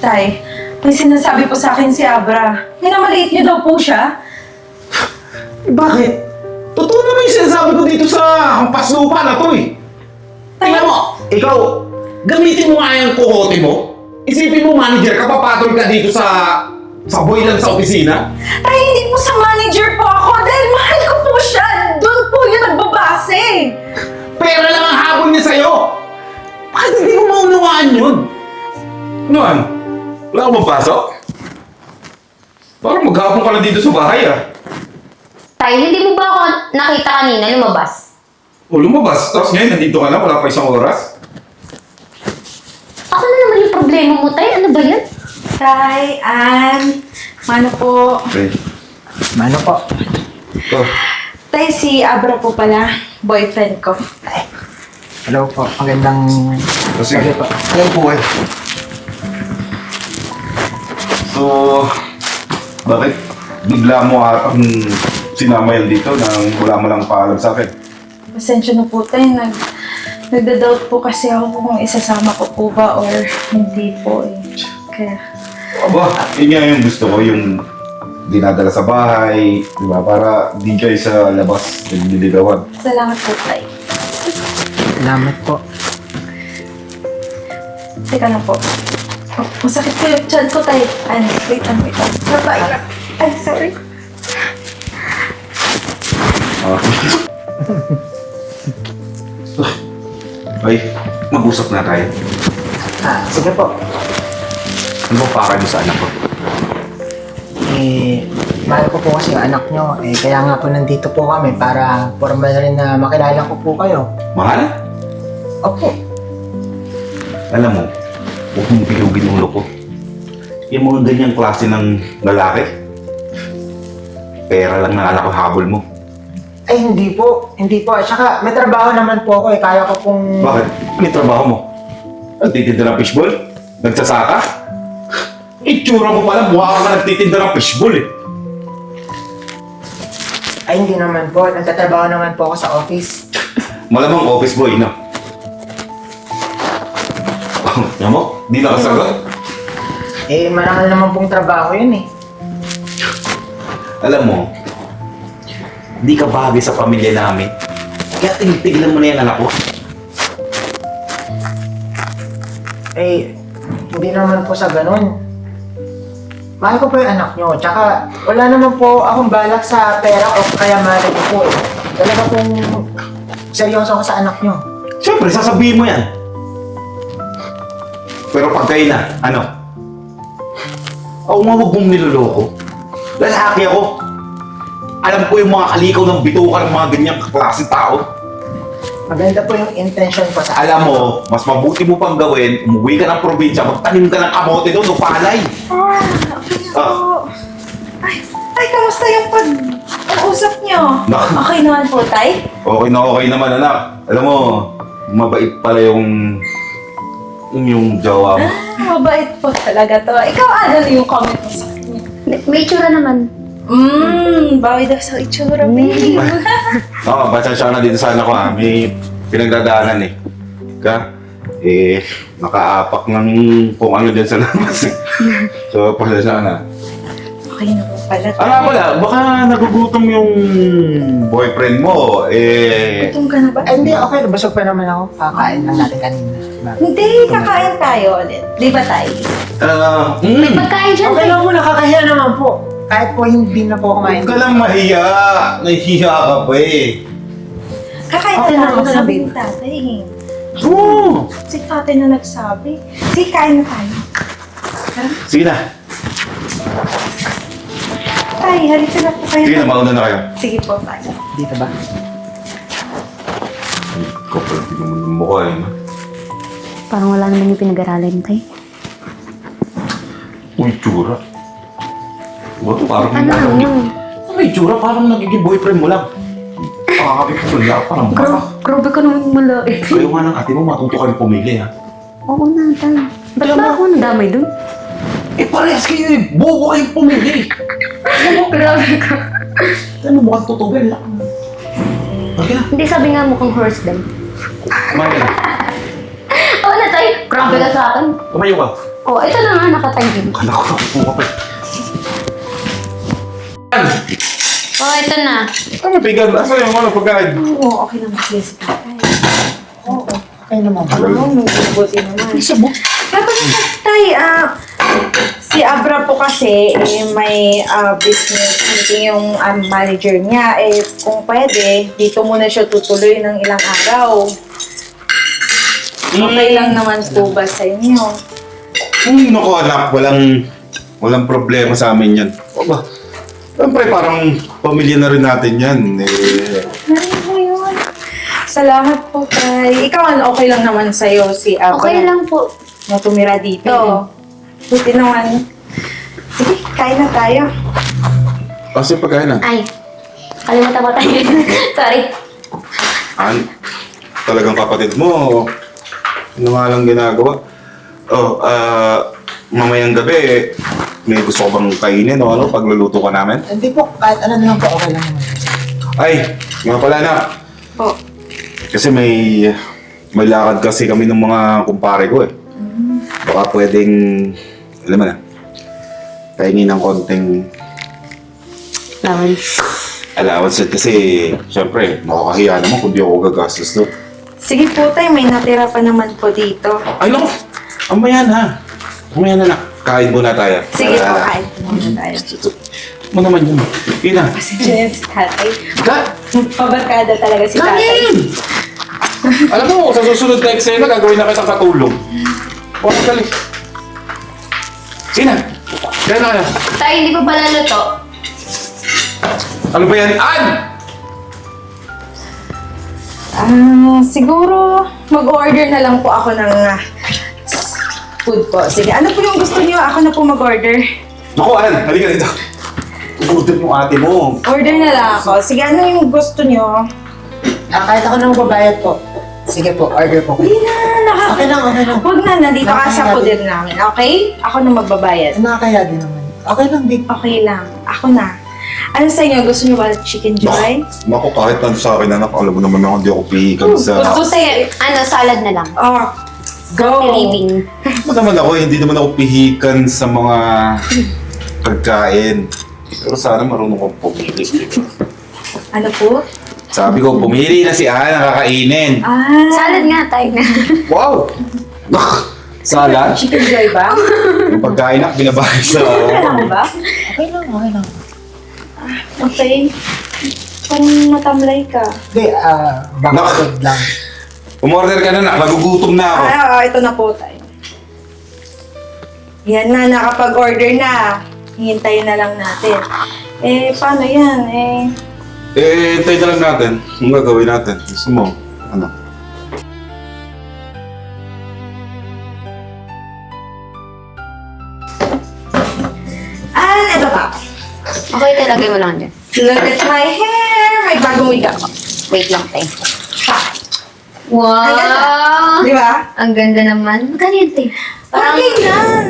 Tay, may sinasabi po sa akin si Abra. Minamaliit niyo daw po siya. Bakit? Totoo naman yung sinasabi ko dito sa hampas lupa na to eh. Tingnan mo, ikaw, gamitin mo nga yung kukote mo. Isipin mo, manager ka, papatol ka dito sa boy lang sa opisina. Tay, hindi po sa manager po ako dahil mahal ko po siya. Doon po yun nagbabase. Pera lang ang habol niya sa'yo. Bakit hindi mo maunawaan yun? Ano? Wala ka bang pasok? Parang maghapon ka na dito sa bahay ah. Tay, hindi mo ba ako nakita kanina lumabas? O lumabas, tapos ngayon nandito ka na, wala pa isang oras. Ako na naman yung problema mo, Tay. Ano ba yan? Tay, mano po? Okay. Mano po? Ito. Tay, si Abra po pala, boyfriend ko. Hello po. Magandang... Sige po. Hello po eh. So, bakit bigla mo atang sinama yan dito nang wala mo lang paalam sa akin? Pasensya na po, Tay. Nagda-doubt po kasi ako kung isasama ko po ba or hindi po eh. Kaya, Aba, yun nga yung gusto ko, yung dinadala sa bahay, di ba? Para di kayo sa labas nagliligawan. salamat po, Tay. Salamat po. Teka na po. Oh, masakit po yung chan ko, Tay. Wait lang. Babae lang. Ay, sorry. Ah. Ay, mag-usap na tayo. Sige po. Ano ba para niyo sa anak ko? Mahal ko po kasi yung anak nyo. Kaya nga po nandito po kami para formal rin na makilala ko po kayo. Mahal? Opo. Alam mo, huwag mong bilugin ulo ko. Yung mga ganyang klase ng lalaki, pera lang na habol mo. Ay, hindi po. Hindi po. At saka, may trabaho naman po ako Kaya ko pong... Bakit? Ano yung trabaho mo? Nagtitinda ng fishball? Nagsasaka? Itsura mo pala, mukha ka nagtitinda ng fishball eh. Ay, hindi naman po. Nagtatrabaho naman po ako sa office. Malamang office boy, no? Yan mo? Di nakasagot? Marangal naman pong trabaho yun eh. Alam mo, di ka bagay sa pamilya namin. Kaya tinitigilan mo na yan, anak ko. Hindi naman po sa ganun. Mahal ko po yung anak nyo. Tsaka, wala naman po akong balak sa pera o kaya mahal ko po eh. Talaga pong seryoso ako sa anak nyo. Siyempre, sasabihin mo yan. Pero pag kayo na, ano? Ako nga huwag mong niloloko. Lalaki ako. Alam ko yung mga kalikaw ng bituka ng mga ganyang klaseng tao. Maganda po yung intention ko sa Alam mo, mas mabuti mo pang gawin, umuwi ka ng probinsya, magtanim ka ng kamote doon o palay. Okay na po. Ay, kamusta yung pag-usap niyo? Naku. Okay naman po, Tay? Okay naman, anak. Alam mo, mabait pala yung jowa mo. Mabait po talaga to. Ikaw, ano yung comment mo sa kanya? May itsura naman. Bawi daw sa itsura, babe. Oo, pasensya na dito sa anak ko ha. May pinagdadaanan eh. Nakaapak ng kung ano dyan sa labas eh. So, pasensya na. Okay na po pala. Wala, baka nagugutom yung boyfriend mo. Gutom ka na ba? Ay, hindi. Okay. Busog pa naman ako. Kakain lang natin kanina. Hindi, kakain tayo ulit. Di ba, Tay? May pagkain dyan, Okay Tay. lang po. Nakakahiya naman po. Kahit po hindi na po kumain. Huwag ka lang mahiya. Nahihiya ka pa eh. Kakain Okay na na, lang okay sabi na. ni Tatay. Oo. Si Tatay na nagsabi. Sige, kain na tayo. Sige na. Tay, halika na po kayo. Sige na, mauna na kayo. Sige po, Tay. Dito ba? Kapal, hindi naman yung mukha eh. no? Parang wala naman yung pinag-aralan, Tay. Uy, tsura. Parang Ano? may tsura, parang nagiging boyfriend mo lang. Pakakapit ko lang, parang baka. Grabe ka naman malait. Kayo nga ng ate mo, matuto ka rin pumili ha. Oo na, Tay. Ba't ba ako nadamay dun? Parehas kayo eh. Bobo kayong pumili. Grabe ka. Ano mukhang tutugan lang. Okay na. Hindi sabi nga mukhang horse daw. Kumain ka na. Oo na, Tay. Grabe ka sa akin. Tumayo ka. Oh, ito na nga, nakatagim. Kala ko ako pa. Oh, ito na. Ano, pigan? Asan yung ano pagkain? Oo, okay naman siya si tatay. Oo. Okay naman. Oo, mabuti naman. Isa mo? Tay, si Abra po kasi may business meeting yung manager niya. Kung pwede, dito muna siya tutuloy ng ilang araw. Okay lang naman po ba sa inyo? Naku anak, walang problema sa amin yan. O ba? Siyempre parang pamilya na rin natin yan. Ano po yun? Salamat po, Tay. Ikaw, okay lang naman sa'yo si Abra. Okay lang po. Na tumira dito. Buti naman. Sige, kain na tayo. Kasi pagkain na. Ay, kalimutan ko tayo. Sorry. Talagang kapatid mo. Ano nga lang ginagawa? Mamayang gabi, may gusto ko bang kainin o ano pagluluto ka namin? Hindi po, kahit ano na lang po, okay lang naman. Ay, nga pala na. Po. Kasi may lakad kasi kami ng mga kumpare ko eh. Baka pwedeng, alam mo na, kainin ng konting allowance kasi syempre, nakakahiya naman kung di ako gagastos to. Sige po, Tay. May natira pa naman po dito. Ay naku, amaya na. Amaya na. Kain muna tayo. Sige po, kain po muna tayo. Mo naman yun. Ina. Pasensya yan si tatay. Ka? Pabarkada talaga si tatay. Kanin! Alam mo, sa susunod na eksena, gagawin na kitang katulong. Huwag galing. Sina? Kaya na kaya. Tayo, hindi pa pala luto. Ano ba yan? An! Siguro mag-order na lang po ako ng food po. Sige, ano po yung gusto niyo? Ako na po mag-order. Naku, An! Halika dito. Ubutin yung ate mo. Order na lang ako. Sige, ano yung gusto niyo? Kahit ako na magbabayad po. Sige po, order po. Hindi na, Okay lang, okay lang. Huwag na, nandito ka sa poder namin, okay? Ako na magbabayad. Nakakaya din naman. Okay lang, babe. Okay lang, ako na. Ano sa inyo? Gusto niyo ba chicken joy? Naku, kahit ano sa akin, anak, alam mo naman ako, hindi ako pihikan sa... Kasi, salad na lang. Oh, go! Living. Ano naman ako, hindi naman ako pihikan sa mga pagkain. Pero sana marunong kong pumili. Ano po? Sabi ko, pumili na si Ana, kakainin. Salad nga, tayo na. Wow! Salad? Chicken joy ba? Yung pagkain na binabayad sa... Okay lang ba? Okay lang, okay lang. Okay. Kung matamlay ka. Hindi, baka Nak. food lang. Umorder ka na, nak. Nagugutom na ako. Ito na po tayo. Yan na, nakapag-order na. Hihintayin na lang natin. Paano yan? Hintay na lang natin. Ang gagawin natin. Gusto mo? Ano? Ito pa. Okay, talagay mo lang dyan. Look at my hair! May bagong wig ako. Wait lang, tayo. Ha! Wow! Di ba? Ang ganda naman. Magkano yun, te? Parang, Okay yan.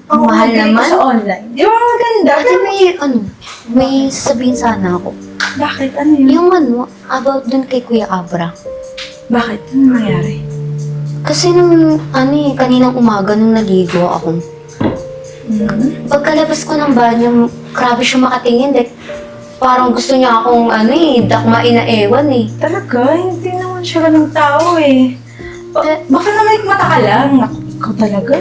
Ang mahal bibili ko naman. Sa online. Di ba maganda? ate, may sasabihin sana ako. Bakit? Ano yun? Yung about dun kay Kuya Abra. Bakit? Ano nangyari? Kasi nung, kaninang umaga nung naligo ako, pagkalabas ko ng banyo, grabe siya makatingin. Like, parang gusto niya akong, dakmain na ewan eh. Talaga? Hindi naman siya ganung tao eh. Baka na may mata ka lang. Naku, ikaw talaga.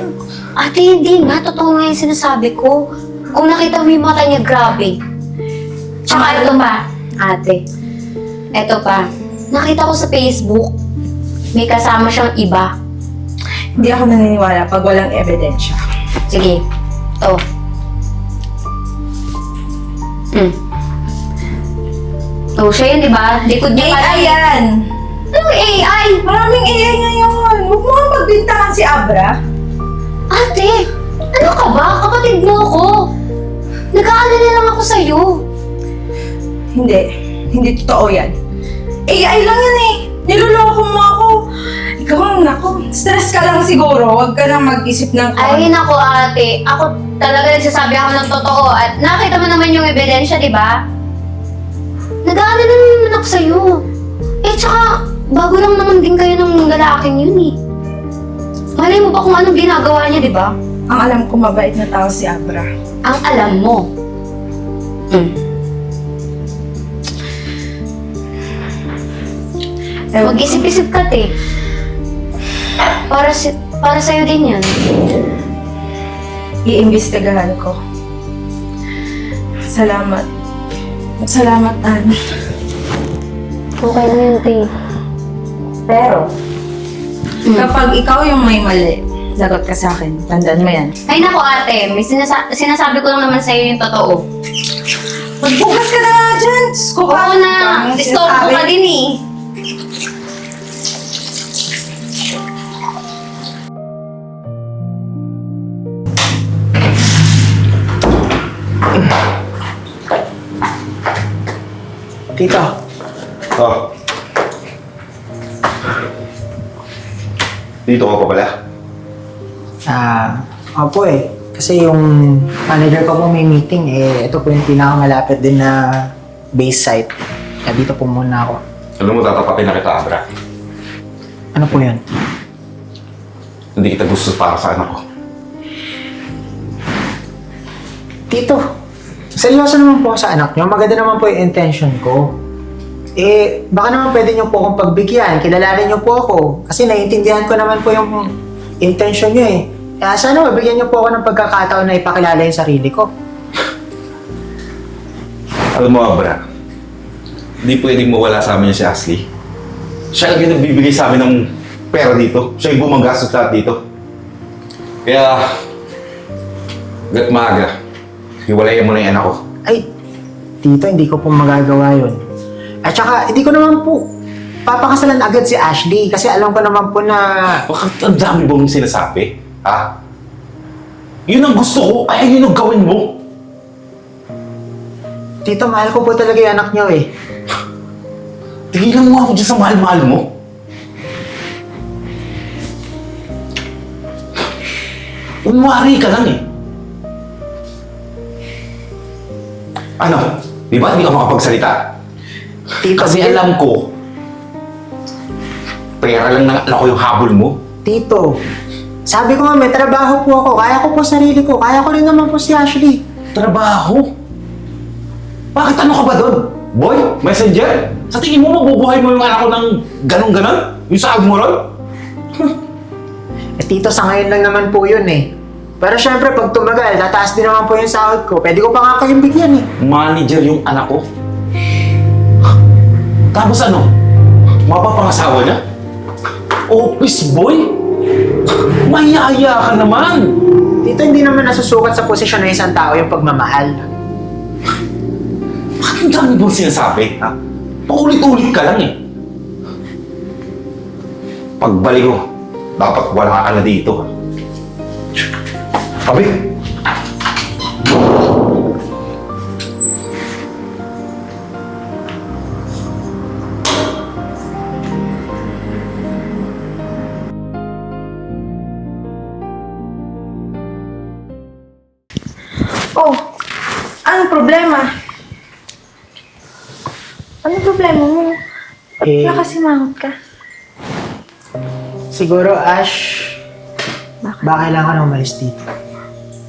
Ate, hindi nga. Totoo nga yung sinasabi ko. Kung nakita mo yung mata niya, grabe. Tsaka ito pa, ate. Ito pa. Nakita ko sa Facebook, may kasama siyang iba. Hindi ako naniniwala pag walang ebidensya. Sige. Ito. Oh, siya yun, di ba? Likod niya pala. AI yan! Anong AI? Maraming AI ngayon. Huwag mo nga pagbintangan si Abra. Ate, ano ka ba? Kapatid mo ako. Nag-aalala lang ako sa'yo. Hindi. Hindi totoo yan. AI lang yan eh. Niloloko mo ako. Ikaw, naku, stress ka lang siguro. Huwag ka nang mag-isip ng... Ay, nako ate. Ako talaga nagsasabi ako ng totoo. At nakita mo naman yung ebidensya, di ba? Nag-aalala naman ako sa'yo. Tsaka, bago lang naman din kayo ng lalaking yun eh. Malay mo ba kung anong ginagawa niya, di ba? Ang alam ko mabait na tao si Abra. Ang alam mo. Ewan ko. Mag-isip-isip ka, te. Para sa'yo din yan. Iimbestigahan ko. Salamat. Salamat, Ann. Okay lang yun, te. Pero, kapag ikaw yung may mali, lagot ka sa akin. Tandaan mo yan. Ay nako ate, may sinasabi ko lang naman sa'yo yung totoo. Magbukas ka na nga dyan! Diyos ko ka! Oo na, Daming disturbo sinasabi. ka din eh. Tito, Oh. Dito ka pa pala. opo eh. Kasi yung manager ko po may meeting eh. Ito po yung pinakamalapit din na base site. Kaya dito po muna ako. Alam mo, tatapatin na kita, Abra. Ano po yun? Hindi kita gusto para sa anak ko. Tito, seryoso naman po ako sa anak niyo. Maganda naman po yung intention ko. Eh, baka naman pwede niyo po akong pagbigyan. Kilalanin niyo po ako. Kasi naiintindihan ko naman po yung intention niyo eh. Kaya sana mabigyan niyo po ako ng pagkakataon na ipakilala yung sarili ko. Alam mo, Abra, hindi pwedeng mawala sa amin si Ashley. Siya lang yung nagbibigay sa amin ng pera dito. Siya yung gumagastos lahat dito. Kaya, hanggat maaga, hiwalayan mo na yung anak ko. Ay, tito, hindi ko po magagawa yun. At saka, hindi ko naman po papakasalan agad si Ashley kasi alam ko naman po na... Bakit ang dami mong sinasabi? Ha? Yun ang gusto ko, kaya yun ang gawin mo. Tito, mahal ko po talaga yung anak niyo eh. Tigilan mo ako dyan sa mahal-mahal mo. Umari ka lang eh. Ano? Di ba hindi ka makapagsalita? Tito, Kasi bigyan- alam ko, pera lang na ako yung habol mo. Tito, sabi ko nga may trabaho po ako. Kaya ko po sarili ko. Kaya ko rin naman po si Ashley. Trabaho? Bakit ano ka ba doon? Boy? Messenger? Sa tingin mo mabubuhay mo yung anak ko ng ganon-ganon? Yung sahag mo ron? Eh tito, sa ngayon lang naman po yun eh. Pero syempre, pag tumagal, tataas din naman po yung sahod ko. Pwede ko pa nga kayong bigyan eh. Manager yung anak ko? Tapos ano? Mapapangasawa niya? Office boy? Mayaya ka naman! Tito, hindi naman nasusukat sa posisyon ng isang tao yung pagmamahal. Bakit ang dami mong sinasabi, ha? Paulit-ulit ka lang eh. Pagbalik ko, dapat wala ka na dito. Sabi! Oh, anong problema? Anong problema mo? Eh, Nakasimangot ka. siguro, Ash, Bakit? baka kailangan na umalis dito.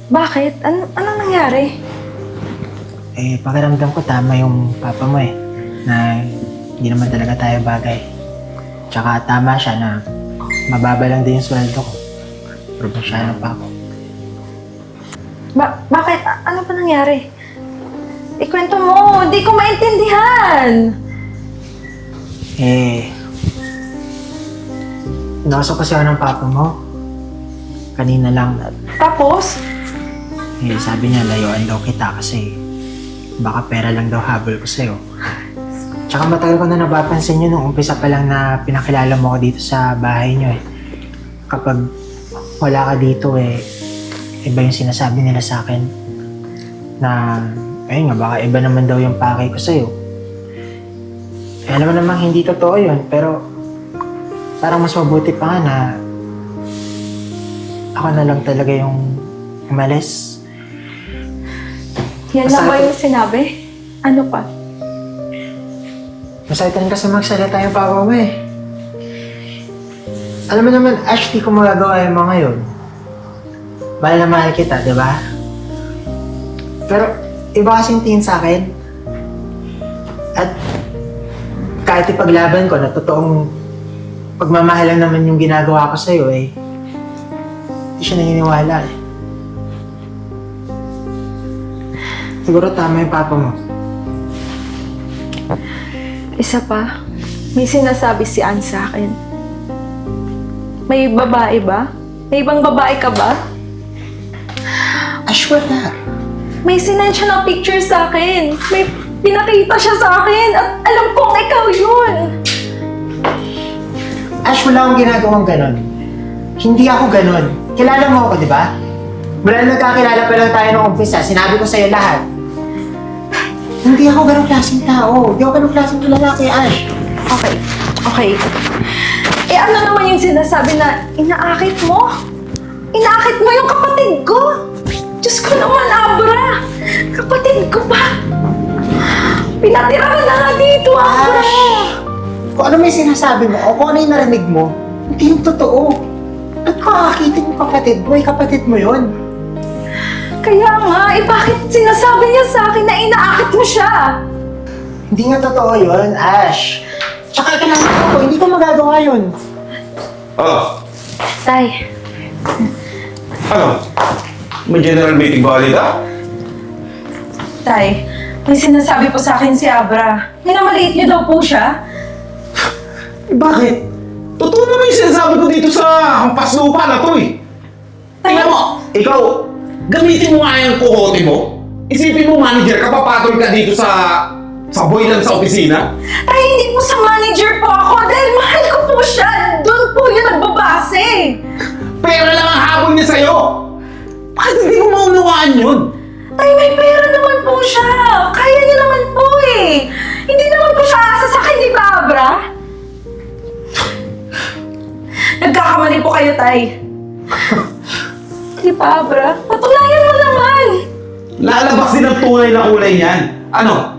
Bakit? Anong nangyari? Eh, pakiramdam ko tama yung papa mo eh. Na hindi naman talaga tayo bagay. Tsaka tama siya na mababa lang din yung sweldo ko. Probinsyano pa ako. Bakit? Ano pa nangyari? Ikwento mo, hindi ko maintindihan. Eh, nausap kasi ako ng papa mo. Kanina lang. Tapos, Eh, sabi niya, layuan daw kita kasi baka pera lang daw habol ko sa'yo. Tsaka matagal ko na napapansin yun nung umpisa pa lang na pinakilala mo ako dito sa bahay niyo eh. Kapag wala ka dito eh, iba yung sinasabi nila sa akin na, ayun nga, baka iba naman daw yung pakay ko sa'yo. Eh, alam mo namang hindi totoo yun, pero parang mas mabuti pa nga na ako na lang talaga yung umalis. yan lang ba yung sinabi? Ano pa? Masaya rin kasi magsalita yung papa mo eh. Alam mo naman, Ash, di ko magagawa yung mga yun. mahal na mahal kita, di ba? Pero iba kasing tingin sa akin. At kahit ipaglaban ko na totoong pagmamahal lang naman yung ginagawa ko sa'yo eh, hindi siya naniniwala eh. Siguro tama yung papa mo. Isa pa, may sinasabi si Ann sa akin. May babae ba? May ibang babae ka ba? Sure na. May sinend siya ng picture sa akin. May pinakita siya sa akin at alam kong ikaw yun. Ash, wala akong ginagawang ganon. Hindi ako ganon. Kilala mo ako, di ba? Mula nagkakilala pa lang tayo nung umpisa, sinabi ko sa'yo lahat. Hindi ako ganong klaseng tao. Hindi ako ganong klaseng lalaki, Ash. Okay. Eh ano naman yung sinasabi na inaakit mo? Inaakit mo yung kapatid ko? Diyos ko naman, Abra! Kapatid ko pa! Pinatira ka na nga dito, Abra! Kung ano may sinasabi mo o kung ano yung narinig mo, hindi yung totoo. Ba't kakakitin yung kapatid mo? Kapatid mo yun. Kaya nga, bakit sinasabi niya sa akin na inaakit mo siya? Hindi nga totoo yun, Ash. Tsaka kailangan ko, hindi ko magagawa yun. Oh, Tay, ano? May general meeting ba ulit ah? Tay, may sinasabi po sa akin si Abra. Minamaliit niyo daw po siya. Bakit? Totoo naman yung sinasabi ko dito sa hampas lupa na to eh. Tingnan mo, ikaw, gamitin mo nga yung kukote mo. Isipin mo manager ka, papatol ka dito sa boy lang sa opisina. Tay, hindi po sa manager po ako dahil mahal ko po siya. Doon po yun nagbabase. Pera lang ang habol niya sa'yo. Bakit hindi mo maunawaan yun? Tay, may pera naman po siya. Kaya niya naman po eh. Hindi naman po siya asa sa akin, di ba, Abra? Nagkakamali po kayo, Tay. Di ba, Abra? Patunayan mo naman. Lalabas din ang tunay na kulay niyan. Ano?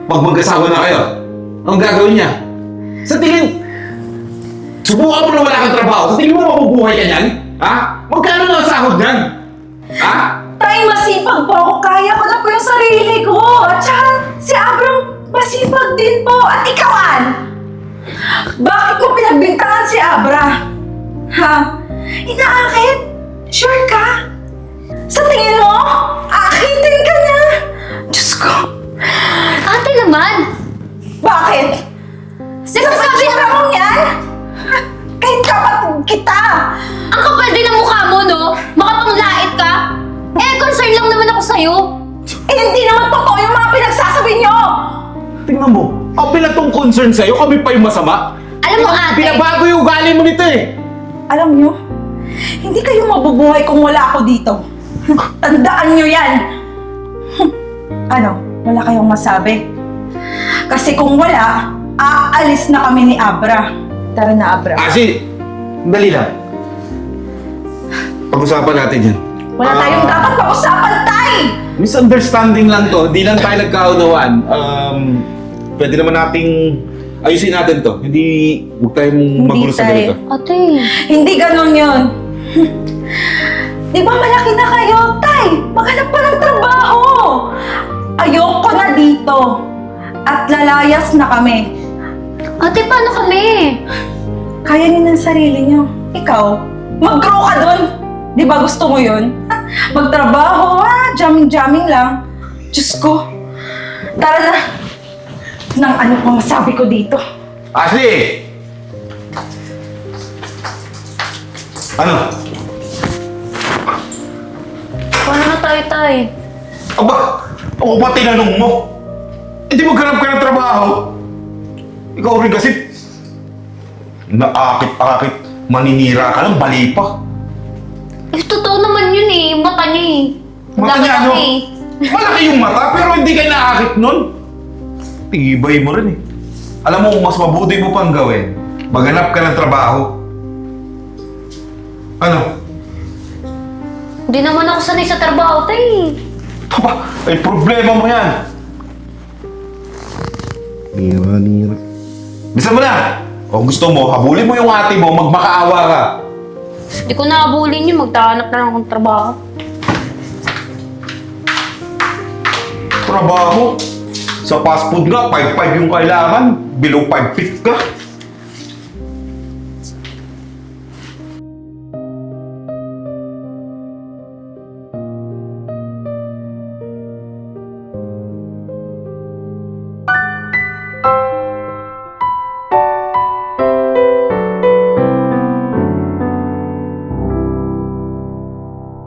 Pag mag-asawa na kayo, anong gagawin niya? Sa tingin, subukan mo na wala kang trabaho. Sa tingin mo mabubuhay ka niyan? Ha? Magkano na ang sahod niyan? Ha? Tay, masipag po ako. Kaya ko na po yung sarili ko. At saka, si Abram, masipag din po. At ikaw, Ann? Bakit ko pinagbintangan si Abra? Ha? Inaakit? Sure ka? Sa tingin mo? Aakitin ka niya? Diyos ko. ate naman! Bakit? Sinasabi ka mong yan? Kahit kapatid kita. Ang kapal din ang mukha mo, no? Makapanglait ka? Eh, concern lang naman ako sa'yo. Eh, hindi naman totoo yung mga pinagsasabi niyo. Tingnan mo, ang pinatong concern sa'yo, kami pa yung masama. Alam mo, ate, Pinabago yung ugali mo nito eh. Alam niyo, hindi kayo mabubuhay kung wala ako dito. Tandaan niyo yan. Ano, wala kayong masabi? Kasi kung wala, aalis na kami ni Abra. Tara na, Abra. Kasi, dali lang. Pag-usapan natin yan. Wala tayong dapat pag-usapan, Tay! Misunderstanding lang to, di lang tayo nagkaunawaan. Pwede naman nating ayusin natin to. Hindi, huwag tayong magulo sa Tay. ganito. ate, Hindi ganon yun. Di ba malaki na kayo, Tay? Maghanap pa ng trabaho! Ayoko na dito. At lalayas na kami. ate, paano kami? Kaya niyo ng sarili niyo. Ikaw, mag-grow ka doon. Di ba gusto mo yun? Magtrabaho, jamming-jamming lang. Diyos ko. Tara na. Nang ano pang masabi ko dito. Ashley! Ano? Paano na tayo, tay? Aba, ako ba tinanong mo? Hindi maghanap ka ng trabaho. Ikaw rin kasi naakit-akit, maninira ka lang, bali pa. Eh, totoo naman yun eh. Mata niya eh. Mata niya ano? Laki-laki. Malaki yung mata, pero hindi kayo naakit nun. Tibay mo rin eh. Alam mo, mas mabuti mo pang gawin. Maghanap ka ng trabaho. Ano? Hindi naman ako sanay sa trabaho, tay. Aba, ay problema mo yan. Nira. Bisa mo na! Kung gusto mo, habulin mo yung ate mo, magmakaawa ka. Hindi ko naabulin yun. Magtahanap na lang akong trabaho. Trabaho. Sa fast food nga, 5-5 yung kailangan. Below 5 feet ka.